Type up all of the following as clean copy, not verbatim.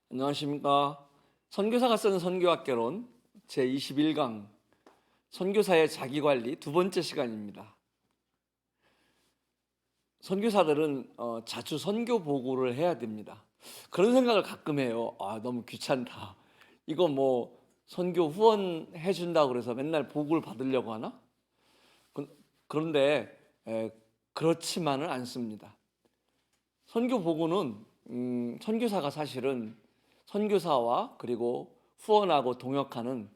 안녕하십니까. 선교사가 쓰는 선교학개론 제21강 선교사의 자기관리 두 번째 시간입니다. 선교사들은 자주 선교 보고를 해야 됩니다. 그런 생각을 가끔 해요. 너무 귀찮다. 이거 뭐 선교 후원해 준다고 그래서 맨날 보고를 받으려고 하나? 그런데 그렇지만은 않습니다. 선교 보고는 선교사가 사실은 선교사와 그리고 후원하고 동역하는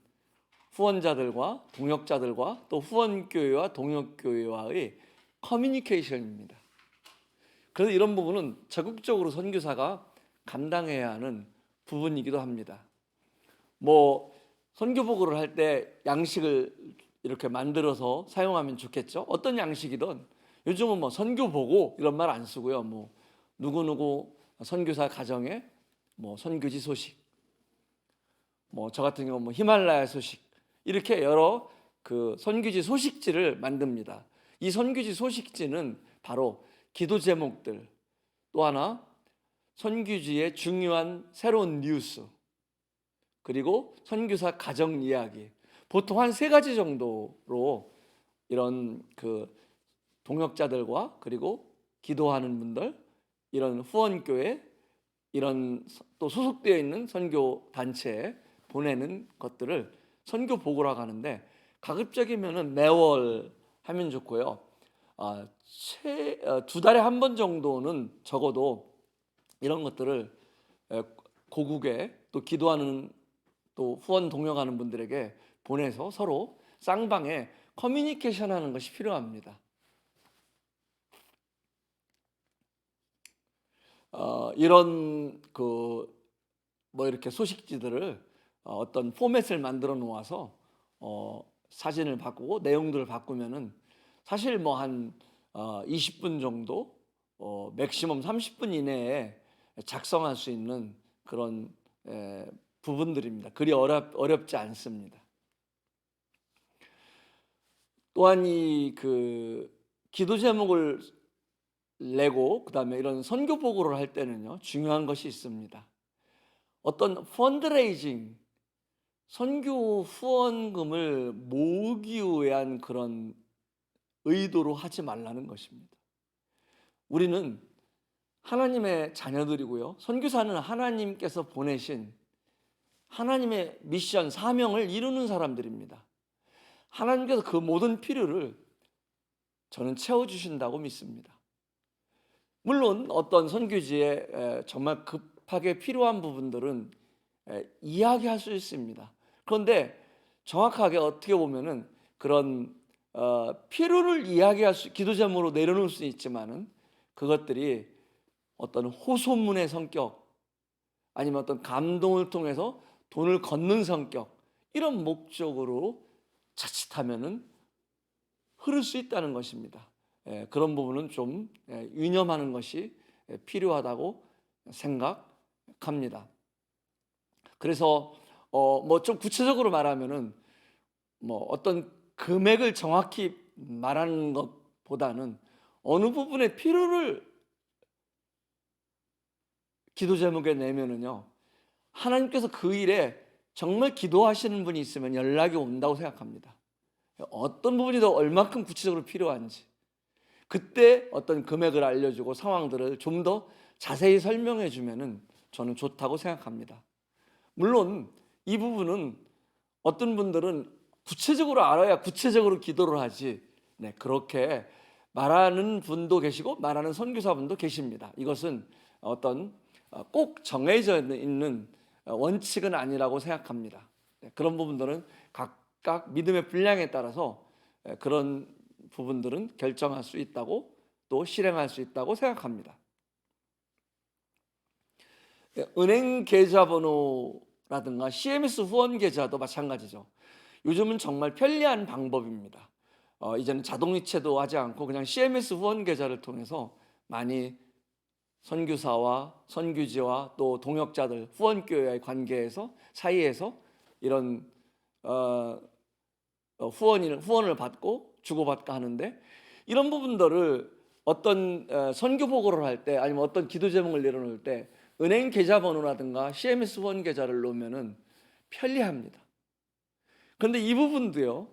후원자들과 동역자들과 또 후원교회와 동역교회와의 커뮤니케이션입니다. 그래서 이런 부분은 적극적으로 선교사가 감당해야 하는 부분이기도 합니다. 뭐 선교 보고를 할 때 양식을 이렇게 만들어서 사용하면 좋겠죠. 어떤 양식이든 요즘은 뭐 선교 보고 이런 말 안 쓰고요. 뭐 누구누구 선교사 가정에 뭐 선교지 소식, 뭐 저 같은 경우 뭐 히말라야 소식, 이렇게 여러 그 선교지 소식지를 만듭니다. 이 선교지 소식지는 바로 기도 제목들, 또 하나 선교지의 중요한 새로운 뉴스, 그리고 선교사 가정 이야기, 보통 한 세 가지 정도로 이런 그 동역자들과 그리고 기도하는 분들, 이런 후원교회, 이런 또 소속되어 있는 선교 단체에 보내는 것들을 선교 보고라고 하는데, 가급적이면은 매월 하면 좋고요. 두 달에 한 번 정도는 적어도 이런 것들을 고국에 또 기도하는 또 후원 동역하는 분들에게 보내서 서로 쌍방에 커뮤니케이션하는 것이 필요합니다. 이런 그 뭐 이렇게 소식지들을 어떤 포맷을 만들어 놓아서 사진을 바꾸고 내용들을 바꾸면은 사실 뭐 한 20분 정도, 맥시멈 30분 이내에 작성할 수 있는 그런 부분들입니다. 그리 어렵지 않습니다. 또한 이 그 기도 제목을 내고 그다음에 이런 선교 보고를 할 때는요, 중요한 것이 있습니다. 어떤 펀드레이징, 선교 후원금을 모으기 위한 그런 의도로 하지 말라는 것입니다. 우리는 하나님의 자녀들이고요, 선교사는 하나님께서 보내신 하나님의 미션, 사명을 이루는 사람들입니다. 하나님께서 그 모든 필요를 저는 채워주신다고 믿습니다. 물론 어떤 선교지에 정말 급하게 필요한 부분들은 이야기할 수 있습니다. 그런데 정확하게 어떻게 보면은 그런 필요를 이야기할 수, 기도 제목으로 내려놓을 수 있지만은 그것들이 어떤 호소문의 성격, 아니면 어떤 감동을 통해서 돈을 걷는 성격, 이런 목적으로 자칫하면은 흐를 수 있다는 것입니다. 그런 부분은 좀 유념하는 것이 필요하다고 생각합니다. 그래서 뭐 좀 구체적으로 말하면은 뭐 어떤 금액을 정확히 말하는 것보다는 어느 부분의 필요를 기도 제목에 내면은요, 하나님께서 그 일에 정말 기도하시는 분이 있으면 연락이 온다고 생각합니다. 어떤 부분이 더 얼마큼 구체적으로 필요한지, 그때 어떤 금액을 알려주고 상황들을 좀 더 자세히 설명해 주면은 저는 좋다고 생각합니다. 물론 이 부분은 어떤 분들은 구체적으로 알아야 구체적으로 기도를 하지, 그렇게 말하는 분도 계시고 말하는 선교사분도 계십니다. 이것은 어떤 꼭 정해져 있는 원칙은 아니라고 생각합니다. 그런 부분들은 각각 믿음의 분량에 따라서 그런 부분들은 결정할 수 있다고, 또 실행할 수 있다고 생각합니다. 은행 계좌번호라든가 CMS 후원 계좌도 마찬가지죠. 요즘은 정말 편리한 방법입니다. 이제는 자동이체도 하지 않고 그냥 CMS 후원 계좌를 통해서 많이 선교사와 선교지와 또 동역자들, 후원교회의 관계에서 사이에서 이런 후원을 받고 주고받고 하는데, 이런 부분들을 어떤 선교 보고를 할 때, 아니면 어떤 기도 제목을 내려놓을 때 은행 계좌번호라든가 CMS 후원 계좌를 놓으면은 편리합니다. 그런데 이 부분도요,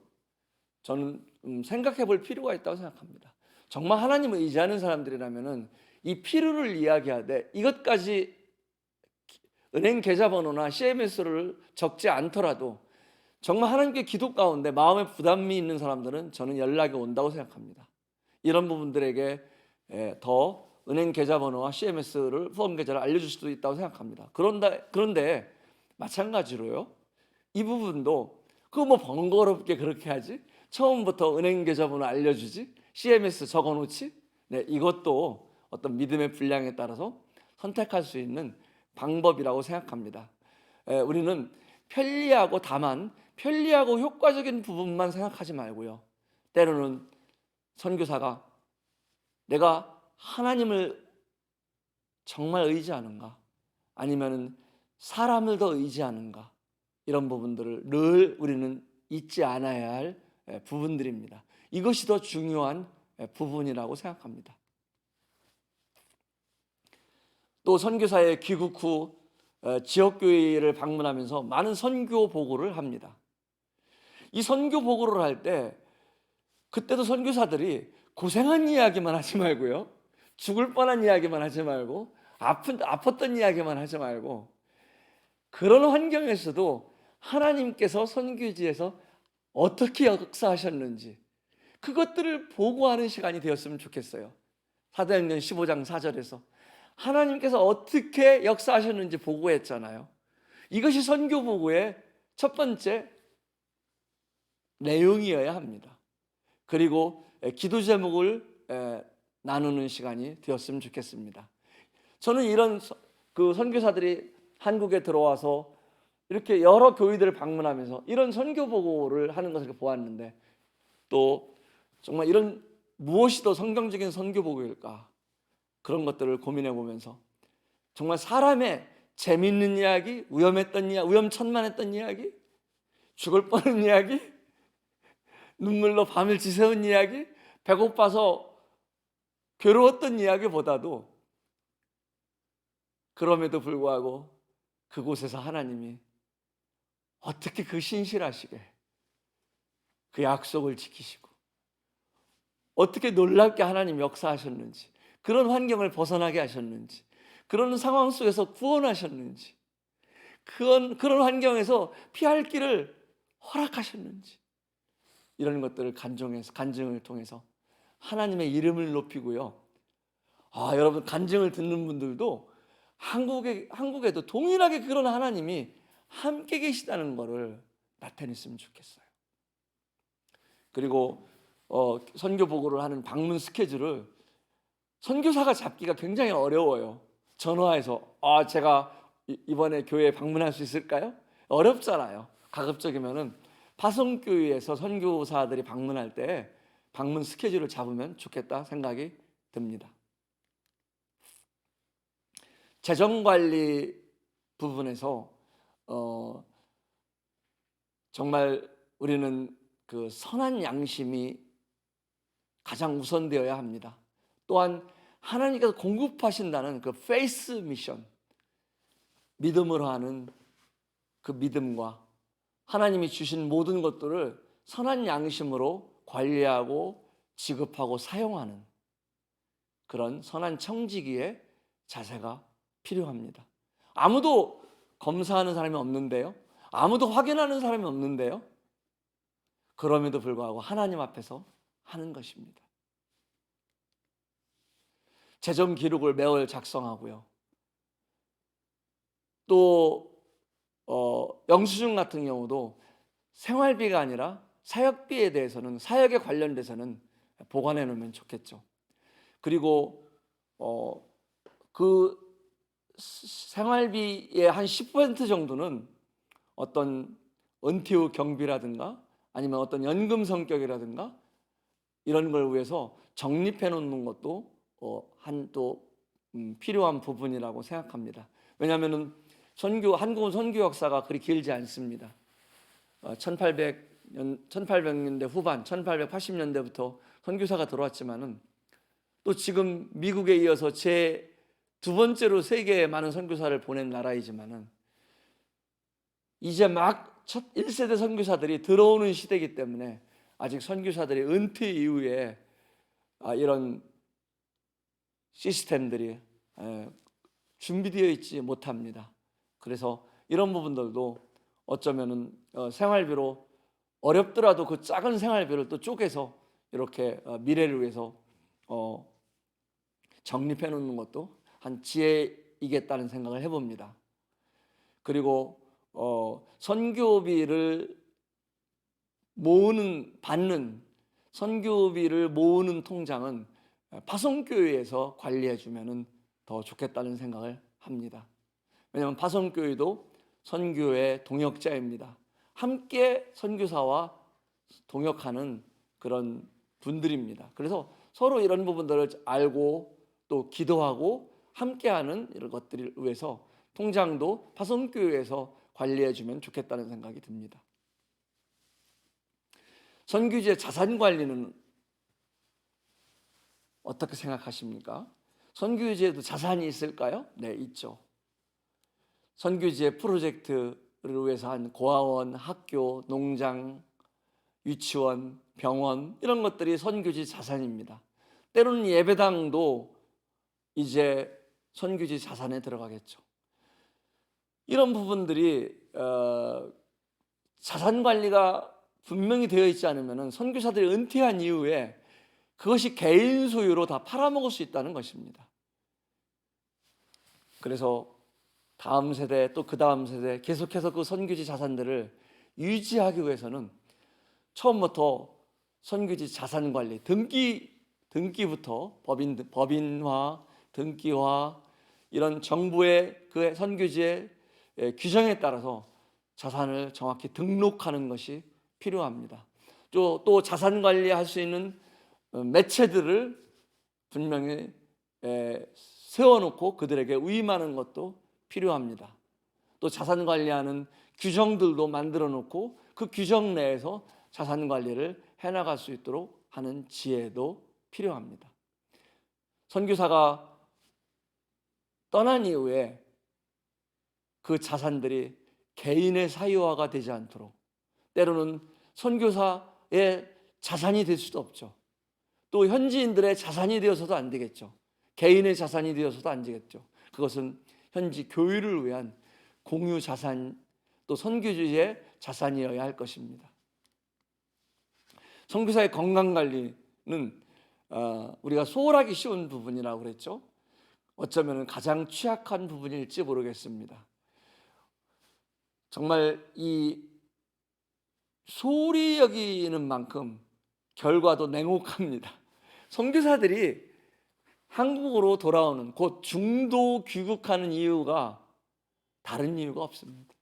저는 생각해 볼 필요가 있다고 생각합니다. 정말 하나님을 의지하는 사람들이라면은 이 필요를 이야기하되 이것까지 은행 계좌번호나 CMS를 적지 않더라도 정말 하나님께 기도 가운데 마음에 부담이 있는 사람들은 저는 연락이 온다고 생각합니다. 이런 부분들에게 더 은행 계좌번호와 CMS를 후원 계좌를 알려줄 수도 있다고 생각합니다. 그런데 마찬가지로요, 이 부분도 그거 뭐 번거롭게 그렇게 하지? 처음부터 은행 계좌번호 알려주지? CMS 적어놓지? 네, 이것도 어떤 믿음의 분량에 따라서 선택할 수 있는 방법이라고 생각합니다. 우리는 편리하고 다만 편리하고 효과적인 부분만 생각하지 말고요, 때로는 선교사가 내가 하나님을 정말 의지하는가, 아니면 사람을 더 의지하는가, 이런 부분들을 늘 우리는 잊지 않아야 할 부분들입니다. 이것이 더 중요한 부분이라고 생각합니다. 또 선교사의 귀국 후 지역교회를 방문하면서 많은 선교 보고를 합니다. 이 선교 보고를 할 때 그때도 선교사들이 고생한 이야기만 하지 말고요, 죽을 뻔한 이야기만 하지 말고, 아팠던 이야기만 하지 말고, 그런 환경에서도 하나님께서 선교지에서 어떻게 역사하셨는지 그것들을 보고하는 시간이 되었으면 좋겠어요. 사도행전 15장 4절에서 하나님께서 어떻게 역사하셨는지 보고했잖아요. 이것이 선교 보고의 첫 번째 내용이어야 합니다. 그리고 기도 제목을 나누는 시간이 되었으면 좋겠습니다. 저는 이런 그 선교사들이 한국에 들어와서 이렇게 여러 교회들을 방문하면서 이런 선교 보고를 하는 것을 보았는데, 또 정말 이런 무엇이 더 성경적인 선교 보고일까, 그런 것들을 고민해 보면서 정말 사람의 재밌는 이야기, 위험했던 이야기, 위험천만했던 이야기, 죽을 뻔한 이야기, 눈물로 밤을 지새운 이야기, 배고파서 괴로웠던 이야기보다도 그럼에도 불구하고 그곳에서 하나님이 어떻게 그 신실하시게 그 약속을 지키시고 어떻게 놀랍게 하나님 역사하셨는지, 그런 환경을 벗어나게 하셨는지, 그런 상황 속에서 구원하셨는지, 그런 환경에서 피할 길을 허락하셨는지, 이런 것들을 간증을 통해서 하나님의 이름을 높이고요. 여러분, 간증을 듣는 분들도 한국에도 동일하게 그런 하나님이 함께 계시다는 것을 나타냈으면 좋겠어요. 그리고 선교 보고를 하는 방문 스케줄을 선교사가 잡기가 굉장히 어려워요. 전화해서 제가 이번에 교회에 방문할 수 있을까요? 어렵잖아요. 가급적이면은 파송교회에서 선교사들이 방문할 때 방문 스케줄을 잡으면 좋겠다 생각이 듭니다. 재정관리 부분에서 정말 우리는 그 선한 양심이 가장 우선되어야 합니다. 또한 하나님께서 공급하신다는 그 페이스 미션, 믿음으로 하는 그 믿음과 하나님이 주신 모든 것들을 선한 양심으로 관리하고 지급하고 사용하는 그런 선한 청지기의 자세가 필요합니다. 아무도 검사하는 사람이 없는데요, 아무도 확인하는 사람이 없는데요, 그럼에도 불구하고 하나님 앞에서 하는 것입니다. 재정 기록을 매월 작성하고요, 또 영수증 같은 경우도 생활비가 아니라 사역비에 대해서는, 사역에 관련돼서는 보관해 놓으면 좋겠죠. 그리고 그 생활비의 한 10% 정도는 어떤 은퇴후 경비라든가 아니면 어떤 연금 성격이라든가 이런 걸 위해서 적립해 놓는 것도 필요한 부분이라고 생각합니다. 왜냐하면 한국은 선교 역사가 그리 길지 않습니다. 1800년대 후반, 1880년대부터 선교사가 들어왔지만은 또 지금 미국에 이어서 두 번째로 세계에 많은 선교사를 보낸 나라이지만은 이제 막 첫 1세대 선교사들이 들어오는 시대이기 때문에 아직 선교사들의 은퇴 이후에 이런 시스템들이 준비되어 있지 못합니다. 그래서 이런 부분들도 어쩌면은 생활비로 어렵더라도 그 작은 생활비를 또 쪼개서 이렇게 미래를 위해서 적립해 놓는 것도 한 지혜이겠다는 생각을 해봅니다. 그리고 선교비를 받는 선교비를 모으는 통장은 파송교회에서 관리해 주면은 더 좋겠다는 생각을 합니다. 왜냐하면 파송교회도 선교의 동역자입니다. 함께 선교사와 동역하는 그런 분들입니다. 그래서 서로 이런 부분들을 알고 또 기도하고 함께하는 이런 것들을 위해서 통장도 파송교회에서 관리해 주면 좋겠다는 생각이 듭니다. 선교지의 자산 관리는 어떻게 생각하십니까? 선교지에도 자산이 있을까요? 네, 있죠. 선교지의 프로젝트를 위해서 한 고아원, 학교, 농장, 유치원, 병원 이런 것들이 선교지 자산입니다. 때로는 예배당도 이제 선교지 자산에 들어가겠죠. 이런 부분들이 자산 관리가 분명히 되어 있지 않으면 선교사들이 은퇴한 이후에 그것이 개인 소유로 다 팔아먹을 수 있다는 것입니다. 그래서 다음 세대 또 그 다음 세대 계속해서 그 선교지 자산들을 유지하기 위해서는 처음부터 선교지 자산 관리 등기부터 법인화, 등기화 이런 정부의 그 선교지의 규정에 따라서 자산을 정확히 등록하는 것이 필요합니다. 또 자산 관리할 수 있는 매체들을 분명히 세워놓고 그들에게 위임하는 것도 필요합니다. 또 자산 관리하는 규정들도 만들어 놓고 그 규정 내에서 자산 관리를 해나갈 수 있도록 하는 지혜도 필요합니다. 선교사가 떠난 이후에 그 자산들이 개인의 사유화가 되지 않도록, 때로는 선교사의 자산이 될 수도 없죠. 또 현지인들의 자산이 되어서도 안 되겠죠. 개인의 자산이 되어서도 안 되겠죠. 그것은 현지 교회를 위한 공유 자산, 또 선교지의 자산이어야 할 것입니다. 선교사의 건강 관리는 우리가 소홀하기 쉬운 부분이라고 그랬죠. 어쩌면 가장 취약한 부분일지 모르겠습니다. 정말 이 소홀히 여기는 만큼 결과도 냉혹합니다. 선교사들이 한국으로 돌아오는 곧 중도 귀국하는 이유가 다른 이유가 없습니다.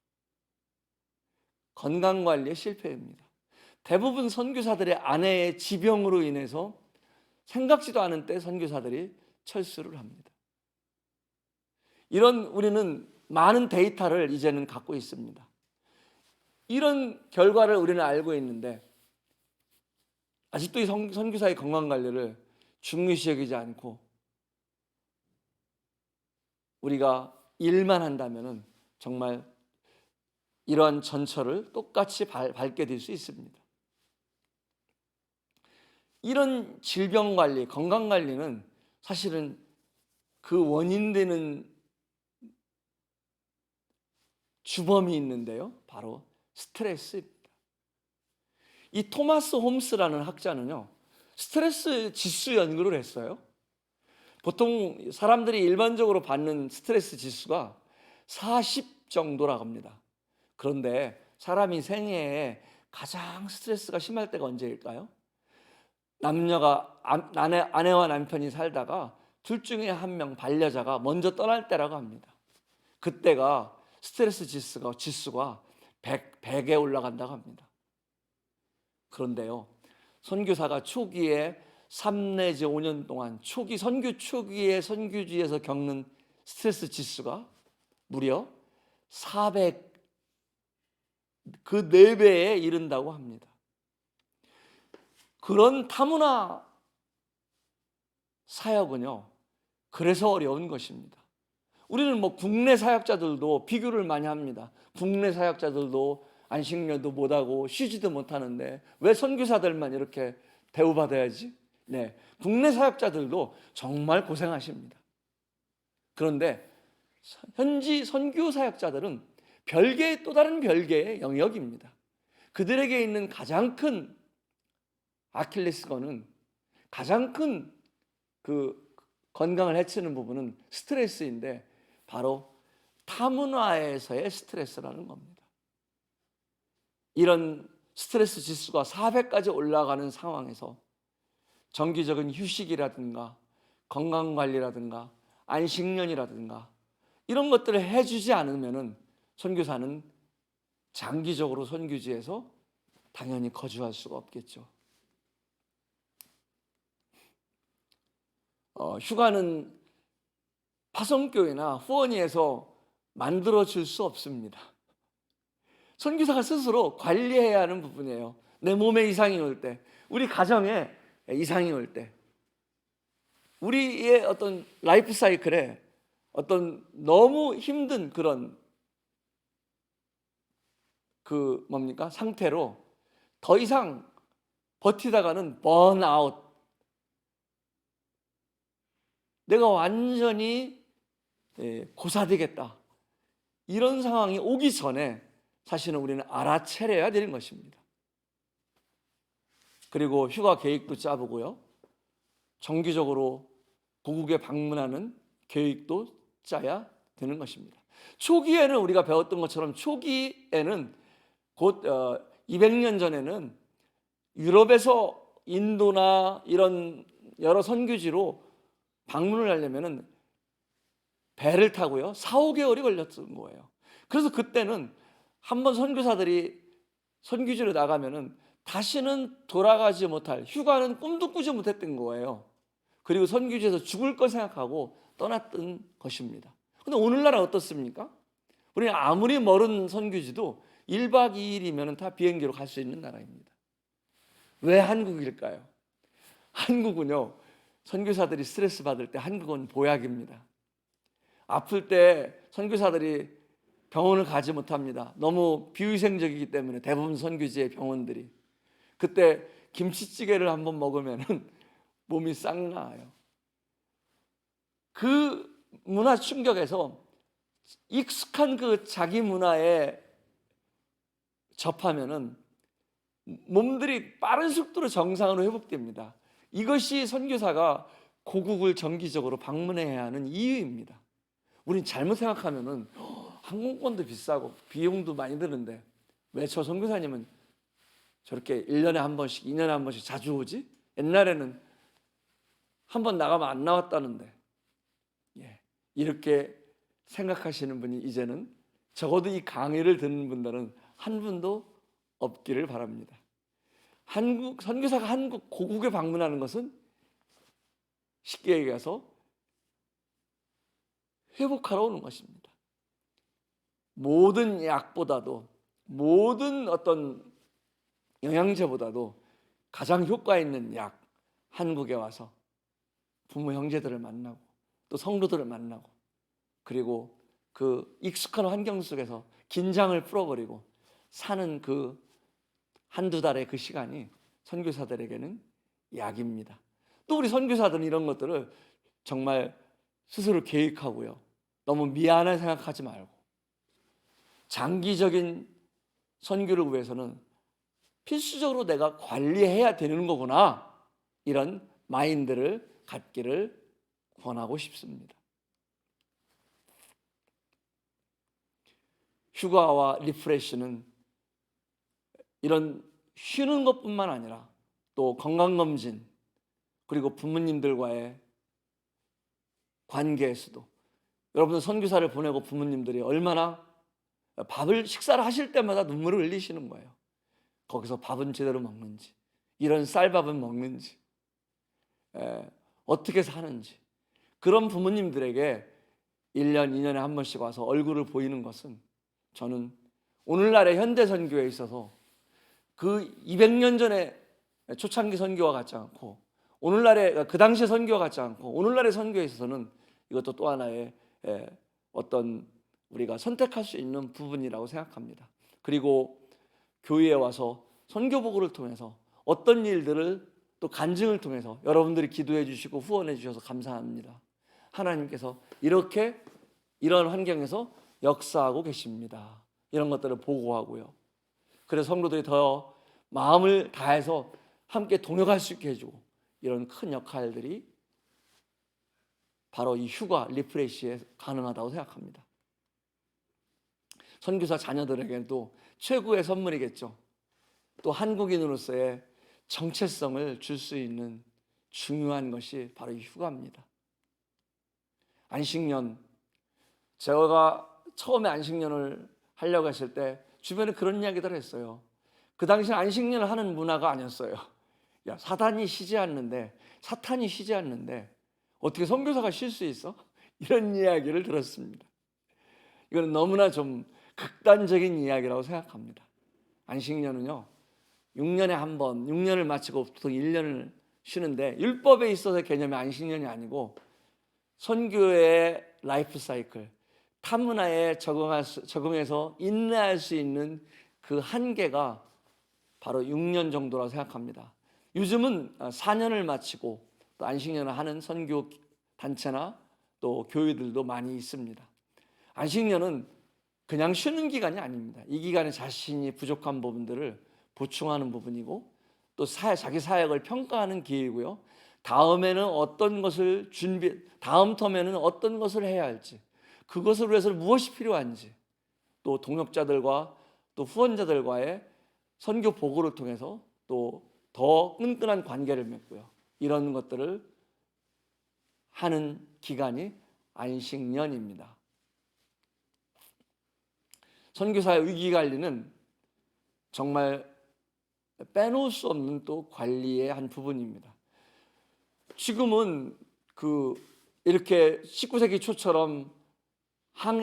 건강관리의 실패입니다. 대부분 선교사들의 아내의 지병으로 인해서 생각지도 않은 때 선교사들이 철수를 합니다. 우리는 많은 데이터를 이제는 갖고 있습니다. 이런 결과를 우리는 알고 있는데 아직도 이 선교사의 건강관리를 중요시 여기지 않고 우리가 일만 한다면 정말 이러한 전철을 똑같이 밟게 될 수 있습니다. 이런 질병관리, 건강관리는 사실은 그 원인되는 주범이 있는데요, 바로 스트레스입니다. 이 토마스 홈스라는 학자는요, 스트레스 지수 연구를 했어요. 보통 사람들이 일반적으로 받는 스트레스 지수가 40 정도라고 합니다. 그런데 사람이 생애에 가장 스트레스가 심할 때가 언제일까요? 남녀가 아내와 남편이 살다가 둘 중에 한 명 반려자가 먼저 떠날 때라고 합니다. 그때가 스트레스 지수가 100에 올라간다고 합니다. 그런데요, 선교사가 초기에 3 내지 5년 동안 선교 초기에 선교지에서 겪는 스트레스 지수가 무려 400, 그 4배에 이른다고 합니다. 그런 타문화 사역은요, 그래서 어려운 것입니다. 우리는 뭐 국내 사역자들도 비교를 많이 합니다. 국내 사역자들도 안식년도 못하고 쉬지도 못하는데 왜 선교사들만 이렇게 대우받아야지? 네, 국내 사역자들도 정말 고생하십니다. 그런데 현지 선교 사역자들은 별개의 또 다른 별개의 영역입니다. 그들에게 있는 가장 큰 아킬레스건은, 가장 큰 그 건강을 해치는 부분은 스트레스인데 바로 타문화에서의 스트레스라는 겁니다. 이런 스트레스 지수가 400까지 올라가는 상황에서 정기적인 휴식이라든가 건강관리라든가 안식년이라든가 이런 것들을 해주지 않으면 선교사는 장기적으로 선교지에서 당연히 거주할 수가 없겠죠. 휴가는 파송교회나 후원위에서 만들어줄 수 없습니다. 선교사가 스스로 관리해야 하는 부분이에요. 내 몸에 이상이 올 때, 우리 가정에 이상이 올 때, 우리의 어떤 라이프 사이클에 어떤 너무 힘든 그런 상태로 더 이상 버티다가는 번아웃, 내가 완전히 고사되겠다, 이런 상황이 오기 전에 사실은 우리는 알아차려야 되는 것입니다. 그리고 휴가 계획도 짜보고요, 정기적으로 고국에 방문하는 계획도 짜야 되는 것입니다. 초기에는 우리가 배웠던 것처럼 초기에는 곧 200년 전에는 유럽에서 인도나 이런 여러 선교지로 방문을 하려면 배를 타고요 4-5개월이 걸렸던 거예요. 그래서 그때는 한번 선교사들이 선교지로 나가면은 다시는 돌아가지 못할, 휴가는 꿈도 꾸지 못했던 거예요. 그리고 선교지에서 죽을 걸 생각하고 떠났던 것입니다. 근데 오늘날은 어떻습니까? 우리는 아무리 멀은 선교지도 1박 2일이면 다 비행기로 갈 수 있는 나라입니다. 왜 한국일까요? 한국은요, 선교사들이 스트레스 받을 때 한국은 보약입니다. 아플 때 선교사들이 병원을 가지 못합니다. 너무 비위생적이기 때문에 대부분 선교지의 병원들이. 그때 김치찌개를 한번 먹으면 몸이 싹 나아요. 그 문화 충격에서 익숙한 그 자기 문화에 접하면은 몸들이 빠른 속도로 정상으로 회복됩니다. 이것이 선교사가 고국을 정기적으로 방문해야 하는 이유입니다. 우린 잘못 생각하면은 항공권도 비싸고 비용도 많이 드는데 왜 저 선교사님은 저렇게 1년에 한 번씩, 2년에 한 번씩 자주 오지? 옛날에는 한 번 나가면 안 나왔다는데. 이렇게 생각하시는 분이 이제는 적어도 이 강의를 듣는 분들은 한 분도 없기를 바랍니다. 한국 선교사가 한국 고국에 방문하는 것은 쉽게 얘기해서 회복하러 오는 것입니다. 모든 약보다도, 모든 어떤 영양제보다도 가장 효과 있는 약, 한국에 와서 부모 형제들을 만나고 또 성도들을 만나고, 그리고 그 익숙한 환경 속에서 긴장을 풀어버리고 사는 그 한두 달의 그 시간이 선교사들에게는 약입니다. 또 우리 선교사들은 이런 것들을 정말 스스로 계획하고요, 너무 미안하게 생각하지 말고 장기적인 선교를 위해서는 필수적으로 내가 관리해야 되는 거구나, 이런 마인드를 갖기를 권하고 싶습니다. 휴가와 리프레시는 이런 쉬는 것뿐만 아니라 또 건강검진, 그리고 부모님들과의 관계에서도, 여러분들 선교사를 보내고 부모님들이 얼마나 식사를 하실 때마다 눈물을 흘리시는 거예요. 거기서 밥은 제대로 먹는지, 이런 쌀밥은 먹는지, 어떻게 사는지. 그런 부모님들에게 1년, 2년에 한 번씩 와서 얼굴을 보이는 것은 저는 오늘날의 현대 선교에 있어서 그 200년 전에 초창기 선교와 같지 않고, 오늘날의 그 당시의 선교와 같지 않고, 오늘날의 선교에 있어서는 이것도 또 하나의 어떤 우리가 선택할 수 있는 부분이라고 생각합니다. 그리고 교회에 와서 선교 보고를 통해서 어떤 일들을 또 간증을 통해서 여러분들이 기도해 주시고 후원해 주셔서 감사합니다. 하나님께서 이렇게 이런 환경에서 역사하고 계십니다. 이런 것들을 보고하고요. 그래서 성도들이 더 마음을 다해서 함께 동역할 수 있게 해주고, 이런 큰 역할들이 바로 이 휴가 리프레시에 가능하다고 생각합니다. 선교사 자녀들에게도 최고의 선물이겠죠. 또 한국인으로서의 정체성을 줄 수 있는 중요한 것이 바로 이 휴가입니다. 안식년, 제가 처음에 안식년을 하려고 했을 때 주변에 그런 이야기들을 했어요. 그 당시 안식년을 하는 문화가 아니었어요. 야, 사탄이 쉬지 않는데 어떻게 선교사가 쉴 수 있어? 이런 이야기를 들었습니다. 이거는 너무나 좀 극단적인 이야기라고 생각합니다. 안식년은요, 6년에 한 번, 6년을 마치고 보통 1년을 쉬는데, 율법에 있어서의 개념이 안식년이 아니고 선교의 라이프 사이클, 타문화에 적응해서 인내할 수 있는 그 한계가 바로 6년 정도라고 생각합니다. 요즘은 4년을 마치고 또 안식년을 하는 선교 단체나 또 교회들도 많이 있습니다. 안식년은 그냥 쉬는 기간이 아닙니다. 이 기간에 자신이 부족한 부분들을 보충하는 부분이고, 또 자기 사역을 평가하는 기회이고요. 다음 텀에는 어떤 것을 해야 할지, 그것을 위해서 무엇이 필요한지, 또 동역자들과 또 후원자들과의 선교 보고를 통해서 또 더 끈끈한 관계를 맺고요. 이런 것들을 하는 기간이 안식년입니다. 선교사의 위기관리는 정말 빼놓을 수 없는 또 관리의 한 부분입니다. 지금은 이렇게 19세기 초처럼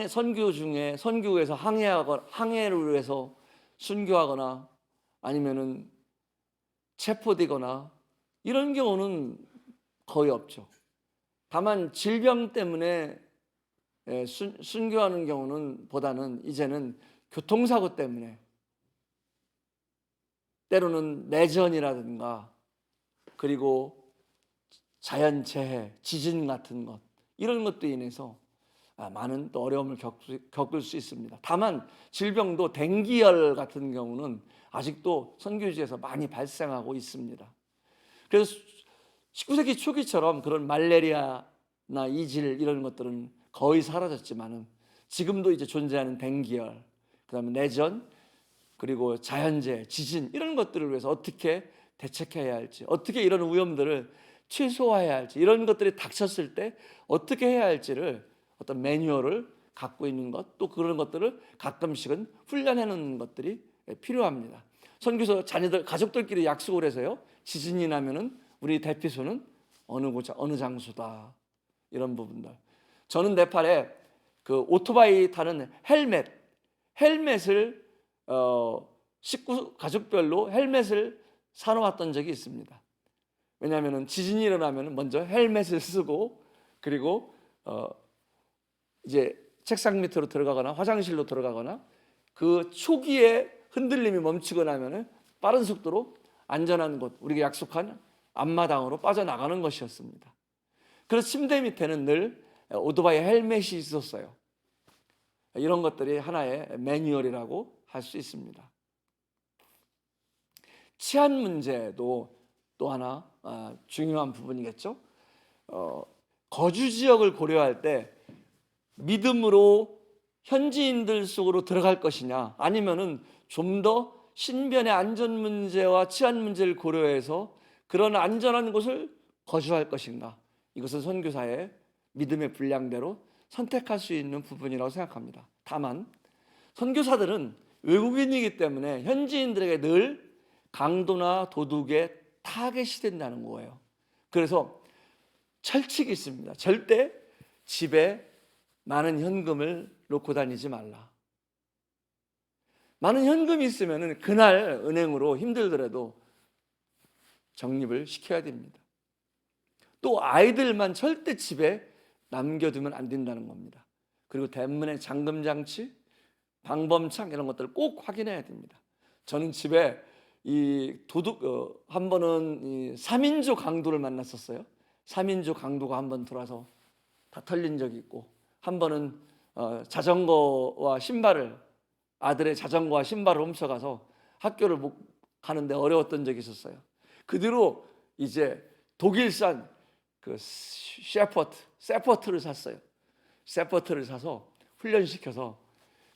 선교 중에 선교에서 항해를 위해서 순교하거나 아니면은 체포되거나 이런 경우는 거의 없죠. 다만 질병 때문에 순교하는 경우는 보다는 이제는 교통사고 때문에, 때로는 내전이라든가 그리고 자연재해, 지진 같은 것, 이런 것도 인해서 많은 또 어려움을 겪을 수 있습니다. 다만 질병도 댕기열 같은 경우는 아직도 선교지에서 많이 발생하고 있습니다. 그래서 19세기 초기처럼 그런 말레리아나 이질 이런 것들은 거의 사라졌지만은 지금도 이제 존재하는 댕기열, 그다음에 내전, 그리고 자연재해, 지진 이런 것들을 위해서 어떻게 대책해야 할지, 어떻게 이런 위험들을 최소화해야 할지, 이런 것들이 닥쳤을 때 어떻게 해야 할지를 어떤 매뉴얼을 갖고 있는 것, 또 그런 것들을 가끔씩은 훈련해 놓는 것들이 필요합니다. 선교사 자녀들, 가족들끼리 약속을 해서요, 지진이 나면은 우리 대피소는 어느 장소다, 이런 부분들. 저는 네팔에 그 오토바이 타는 헬멧을 식구 가족별로 헬멧을 사놓았던 적이 있습니다. 왜냐하면 지진이 일어나면 먼저 헬멧을 쓰고, 그리고 이제 책상 밑으로 들어가거나 화장실로 들어가거나 그 초기에 흔들림이 멈추고 나면 빠른 속도로 안전한 곳, 우리가 약속한 앞마당으로 빠져나가는 것이었습니다. 그래서 침대 밑에는 늘 오토바이 헬멧이 있었어요. 이런 것들이 하나의 매뉴얼이라고 할 수 있습니다. 치안 문제도 또 하나 중요한 부분이겠죠. 거주 지역을 고려할 때 믿음으로 현지인들 속으로 들어갈 것이냐, 아니면은 좀 더 신변의 안전 문제와 치안 문제를 고려해서 그런 안전한 곳을 거주할 것인가, 이것은 선교사의 믿음의 분량대로 선택할 수 있는 부분이라고 생각합니다. 다만 선교사들은 외국인이기 때문에 현지인들에게 늘 강도나 도둑의 타겟이 된다는 거예요. 그래서 철칙이 있습니다. 절대 집에 많은 현금을 놓고 다니지 말라. 많은 현금이 있으면 그날 은행으로 힘들더라도 적립을 시켜야 됩니다. 또 아이들만 절대 집에 남겨두면 안 된다는 겁니다. 그리고 대문의 잠금 장치, 방범창 이런 것들을 꼭 확인해야 됩니다. 저는 집에 이 도둑 한 번은 이 3인조 강도를 만났었어요. 3인조 강도가 한 번 들어와서 다 털린 적이 있고, 한 번은 자전거와 신발을, 아들의 자전거와 신발을 훔쳐가서 학교를 못 가는데 어려웠던 적이 있었어요. 그 뒤로 이제 독일산 그 세퍼트를 샀어요. 세퍼트를 사서 훈련시켜서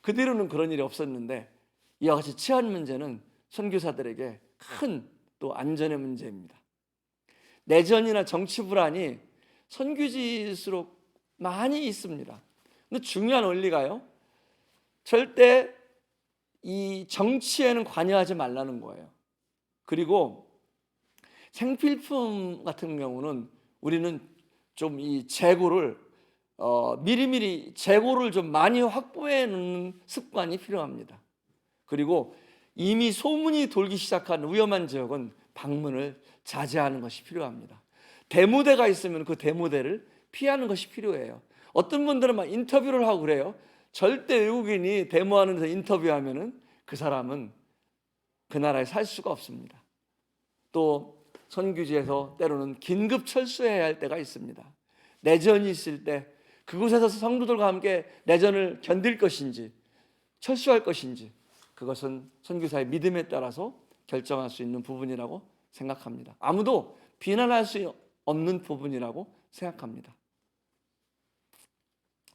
그 뒤로는 그런 일이 없었는데, 이와 같이 치안 문제는 선교사들에게 큰 또 안전의 문제입니다. 내전이나 정치 불안이 선교지일수록 많이 있습니다. 근데 중요한 원리가요, 절대 이 정치에는 관여하지 말라는 거예요. 그리고 생필품 같은 경우는 우리는 좀 이 재고를 미리미리 재고를 좀 많이 확보해 놓는 습관이 필요합니다. 그리고 이미 소문이 돌기 시작한 위험한 지역은 방문을 자제하는 것이 필요합니다. 대무대가 있으면 그 대무대를 피하는 것이 필요해요. 어떤 분들은 막 인터뷰를 하고 그래요. 절대 외국인이 데모하는 데서 인터뷰하면은 그 사람은 그 나라에 살 수가 없습니다. 또 선교지에서 때로는 긴급 철수해야 할 때가 있습니다. 내전이 있을 때 그곳에서 성도들과 함께 내전을 견딜 것인지 철수할 것인지, 그것은 선교사의 믿음에 따라서 결정할 수 있는 부분이라고 생각합니다. 아무도 비난할 수 없는 부분이라고 생각합니다.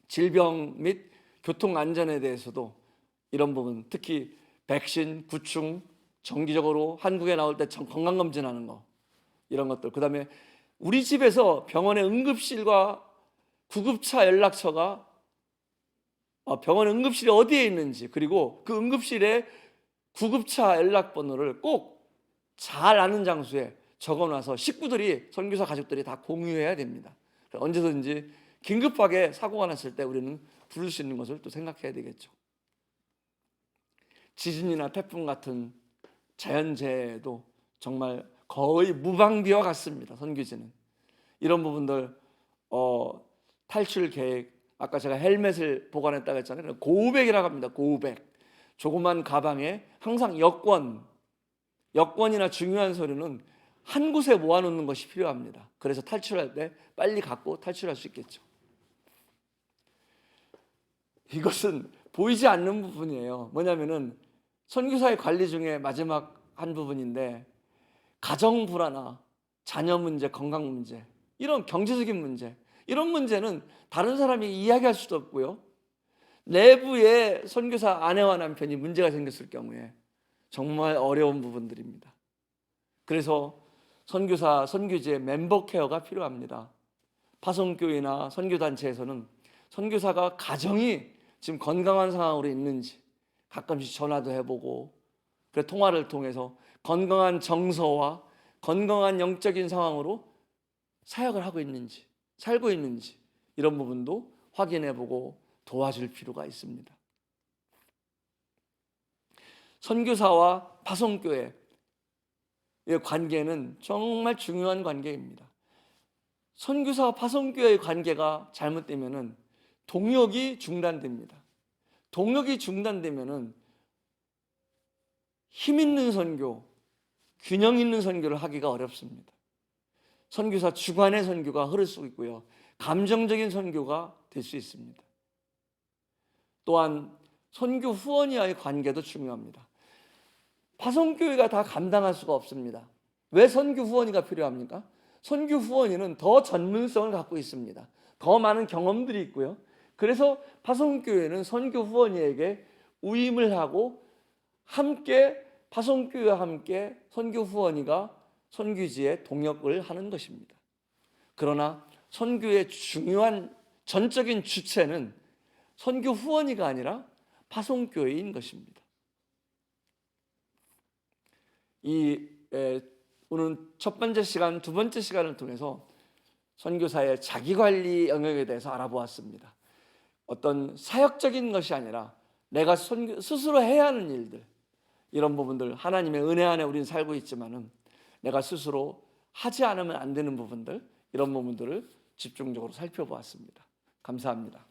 질병 및 교통 안전에 대해서도 이런 부분, 특히 백신, 구충, 정기적으로 한국에 나올 때 건강검진하는 거, 이런 것들, 그 다음에 우리 집에서 병원의 응급실과 구급차 연락처가 병원 응급실이 어디에 있는지, 그리고 그 응급실에 구급차 연락번호를 꼭 잘 아는 장소에 적어놔서 식구들이, 선교사 가족들이 다 공유해야 됩니다. 언제든지 긴급하게 사고가 났을 때 우리는 부를 수 있는 것을 또 생각해야 되겠죠. 지진이나 태풍 같은 자연재해도 정말 거의 무방비와 같습니다. 선교지는 이런 부분들, 탈출 계획, 아까 제가 헬멧을 보관했다고 했잖아요. 고우백이라고 합니다. 고우백. 조그만 가방에 항상 여권이나 중요한 서류는 한 곳에 모아놓는 것이 필요합니다. 그래서 탈출할 때 빨리 갖고 탈출할 수 있겠죠. 이것은 보이지 않는 부분이에요. 뭐냐면은 선교사의 관리 중에 마지막 한 부분인데, 가정 불화나 자녀 문제, 건강 문제, 이런 경제적인 문제, 이런 문제는 다른 사람이 이야기할 수도 없고요. 내부에 선교사 아내와 남편이 문제가 생겼을 경우에 정말 어려운 부분들입니다. 그래서 선교사, 선교지의 멤버 케어가 필요합니다. 파송교회나 선교단체에서는 선교사가 가정이 지금 건강한 상황으로 있는지 가끔씩 전화도 해보고, 그래 통화를 통해서 건강한 정서와 건강한 영적인 상황으로 사역을 하고 있는지, 살고 있는지, 이런 부분도 확인해보고 도와줄 필요가 있습니다. 선교사와 파송교회의 관계는 정말 중요한 관계입니다. 선교사와 파송교회의 관계가 잘못되면은 동역이 중단됩니다. 동역이 중단되면은 힘 있는 선교, 균형 있는 선교를 하기가 어렵습니다. 선교사 주관의 선교가 흐를 수 있고요, 감정적인 선교가 될 수 있습니다. 또한 선교 후원이와의 관계도 중요합니다. 파송교회가 다 감당할 수가 없습니다. 왜 선교 후원이가 필요합니까? 선교 후원이는 더 전문성을 갖고 있습니다. 더 많은 경험들이 있고요. 그래서 파송교회는 선교 후원이에게 위임을 하고, 함께 파송교회와 함께 선교 후원이가 선교지에 동역을 하는 것입니다. 그러나 선교의 중요한 전적인 주체는 선교 후원이가 아니라 파송교회인 것입니다. 오늘 첫 번째 시간, 두 번째 시간을 통해서 선교사의 자기관리 영역에 대해서 알아보았습니다. 어떤 사역적인 것이 아니라 내가 스스로 해야 하는 일들, 이런 부분들, 하나님의 은혜 안에 우리는 살고 있지만은 내가 스스로 하지 않으면 안 되는 부분들, 이런 부분들을 집중적으로 살펴보았습니다. 감사합니다.